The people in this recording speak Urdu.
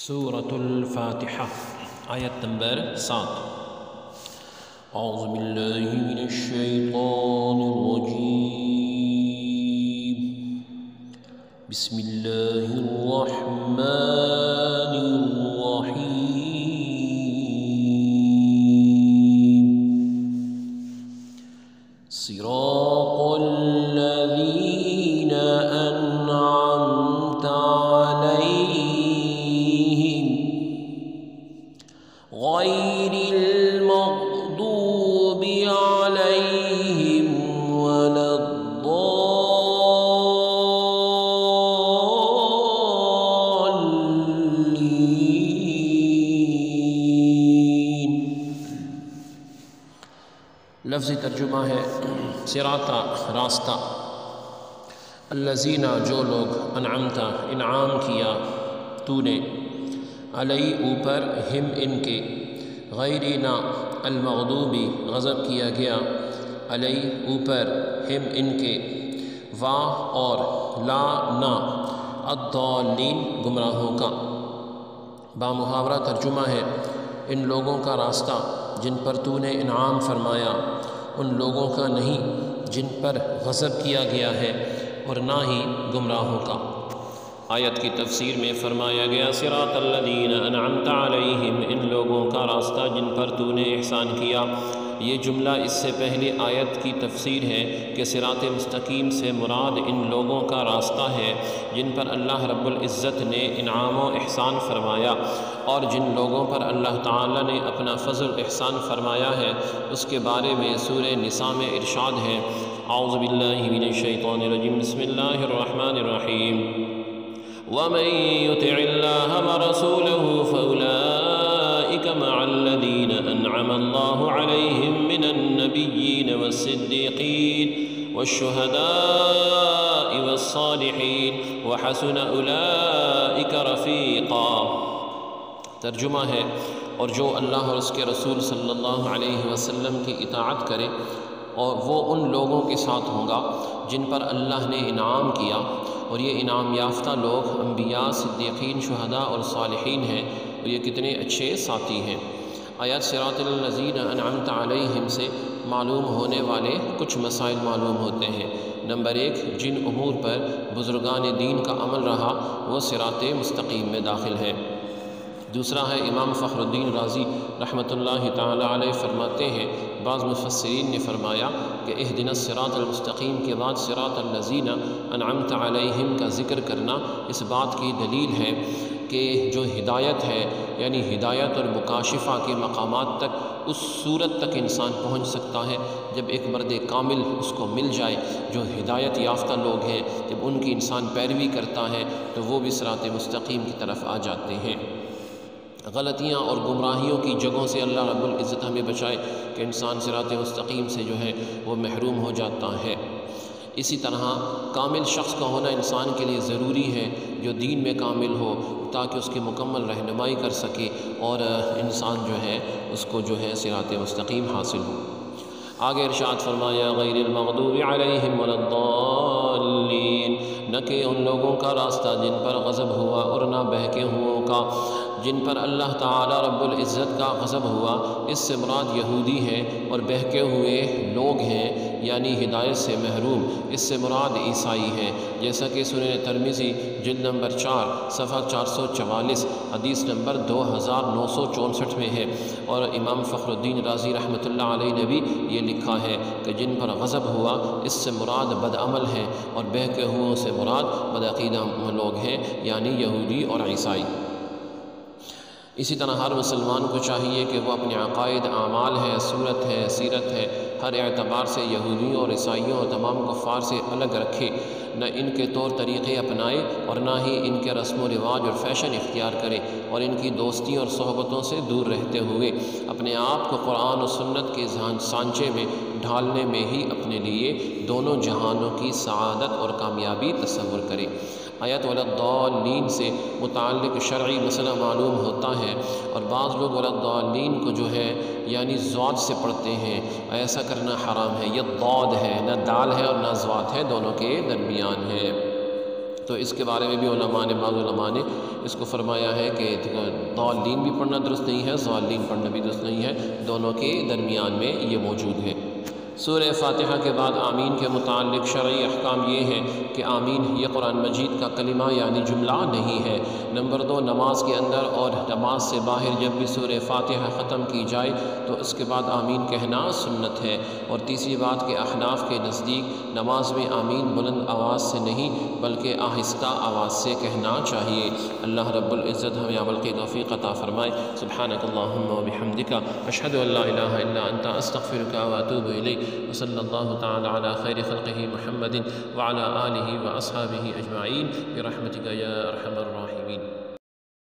سورة الفاتحة آیت نمبر 7۔ اعوذ باللہ من الشیطان الرجیم، بسم اللہ الرحمن الرحیم، صراط الذین انعمت علیہم غیر المغضوب علیہم ولا الضالین۔ لفظی ترجمہ ہے صراط راستہ، الذین جو لوگ انعمت انعام کیا تو نے، علی اوپر، ہم ان کے، غیرنا المغضوبی غضب کیا گیا، علی اوپر، ہم ان کے، وا اور، لا نہ، الضالین گمراہوں کا۔ بامحاورہ ترجمہ ہے ان لوگوں کا راستہ جن پر تو نے انعام فرمایا، ان لوگوں کا نہیں جن پر غضب کیا گیا ہے، اور نہ ہی گمراہوں کا۔ آیت کی تفسیر میں فرمایا گیا صراط الذین انعمت علیہم، ان لوگوں کا راستہ جن پر تو نے احسان کیا۔ یہ جملہ اس سے پہلے آیت کی تفسیر ہے کہ صراط مستقیم سے مراد ان لوگوں کا راستہ ہے جن پر اللہ رب العزت نے انعام و احسان فرمایا، اور جن لوگوں پر اللہ تعالی نے اپنا فضل احسان فرمایا ہے اس کے بارے میں سورہ نساء میں ارشاد ہے۔ اعوذ باللہ من الشیطان الرجیم، بسم اللہ الرحمن الرحیم، وَمَن يُطِعِ اللَّهَ وَرَسُولَهُ فَأُولَئِكَ مَعَ الَّذِينَ أَنْعَمَ اللَّهُ عَلَيْهِم مِّنَ النَّبِيِّينَ وَالصِّدِّيقِينَ وَالشُّهَدَاءِ وَالصَّالِحِينَ وَحَسُنَ أُولَئِكَ رَفِيقًا۔ ترجمہ ہے اور جو اللہ اور اس کے رسول صلی اللہ علیہ وسلم کی اطاعت کرے، اور وہ ان لوگوں کے ساتھ ہوں گا جن پر اللہ نے انعام کیا، اور یہ انعام یافتہ لوگ انبیاء، صدیقین، شہداء اور صالحین ہیں، اور یہ کتنے اچھے ساتھی ہیں۔ آیات صراط الذین انعمت علیہم سے معلوم ہونے والے کچھ مسائل معلوم ہوتے ہیں۔ نمبر 1، جن امور پر بزرگان دین کا عمل رہا وہ صراط مستقیم میں داخل ہے۔ دوسرا ہے امام فخر الدین رازی رحمۃ اللہ تعالی علیہ فرماتے ہیں، بعض مفسرین نے فرمایا کہ اہدنا الصراط المستقیم کے بعد صراط الذین انعمت علیہم کا ذکر کرنا اس بات کی دلیل ہے کہ جو ہدایت ہے، یعنی ہدایت اور مکاشفہ کے مقامات تک، اس صورت تک انسان پہنچ سکتا ہے جب ایک مرد کامل اس کو مل جائے۔ جو ہدایت یافتہ لوگ ہیں جب ان کی انسان پیروی کرتا ہے تو وہ بھی صراط مستقیم کی طرف آ جاتے ہیں۔ غلطیاں اور گمراہیوں کی جگہوں سے اللہ رب العزت ہمیں بچائے کہ انسان صراط مستقیم سے جو ہے وہ محروم ہو جاتا ہے۔ اسی طرح کامل شخص کا ہونا انسان کے لیے ضروری ہے، جو دین میں کامل ہو تاکہ اس کی مکمل رہنمائی کر سکے اور انسان جو ہے اس کو جو ہے صراط مستقیم حاصل ہو۔ آگے ارشاد فرمایا غیر المغضوب علیہم ولا الضالین، نہ کہ ان لوگوں کا راستہ جن پر غضب ہوا اور نہ بہکے ہوئوں کا۔ جن پر اللہ تعالی رب العزت کا غضب ہوا اس سے مراد یہودی ہیں، اور بہکے ہوئے لوگ ہیں یعنی ہدایت سے محروم، اس سے مراد عیسائی ہیں، جیسا کہ سنن ترمذی جلد نمبر 4 صفحہ 444 حدیث نمبر 2964 میں ہے۔ اور امام فخر الدین رازی رحمۃ اللہ علیہ نے بھی یہ لکھا ہے کہ جن پر غضب ہوا اس سے مراد بدعمل ہیں، اور بہکے ہوئوں سے مراد بدعقیدہ لوگ ہیں یعنی یہودی اور عیسائی۔ اسی طرح ہر مسلمان کو چاہیے کہ وہ اپنے عقائد، اعمال ہے، صورت ہے، سیرت ہے، ہر اعتبار سے یہودیوں اور عیسائیوں اور تمام کفار سے الگ رکھے، نہ ان کے طور طریقے اپنائے اور نہ ہی ان کے رسم و رواج اور فیشن اختیار کرے، اور ان کی دوستیوں اور صحبتوں سے دور رہتے ہوئے اپنے آپ کو قرآن و سنت کے سانچے میں ڈھالنے میں ہی اپنے لیے دونوں جہانوں کی سعادت اور کامیابی تصور کرے۔ آیت ولا الضالین سے متعلق شرعی مسئلہ معلوم ہوتا ہے، اور بعض لوگ ولا الضالین کو جو ہے یعنی ضاد سے پڑھتے ہیں، ایسا کرنا حرام ہے۔ یہ ضاد ہے، نہ دال ہے اور نہ ضاد ہے، دونوں کے درمیان ہے۔ تو اس کے بارے میں بھی بعض علماء نے اس کو فرمایا ہے کہ ضالین بھی پڑھنا درست نہیں ہے، ضالین پڑھنا بھی درست نہیں ہے، دونوں کے درمیان میں یہ موجود ہے۔ سورہ فاتحہ کے بعد آمین کے متعلق شرعی احکام یہ ہیں کہ آمین یہ قرآن مجید کا کلمہ یعنی جملہ نہیں ہے۔ نمبر 2، نماز کے اندر اور نماز سے باہر جب بھی سورہ فاتحہ ختم کی جائے تو اس کے بعد آمین کہنا سنت ہے۔ اور تیسری بات کہ احناف کے نزدیک نماز میں آمین بلند آواز سے نہیں بلکہ آہستہ آواز سے کہنا چاہیے۔ اللہ رب العزت ہمیں عمل کی توفیق عطا فرمائے۔ سبحانک اللہم و بحمدک، اشہد ان لا الہ الا انت، استغفرک و اتوب الیک۔ وصلی اللہ تعالی علی خیر خلقہ محمد وعلی آلہ واصحابہ اجمعین برحمتک یا ارحم الراحمین۔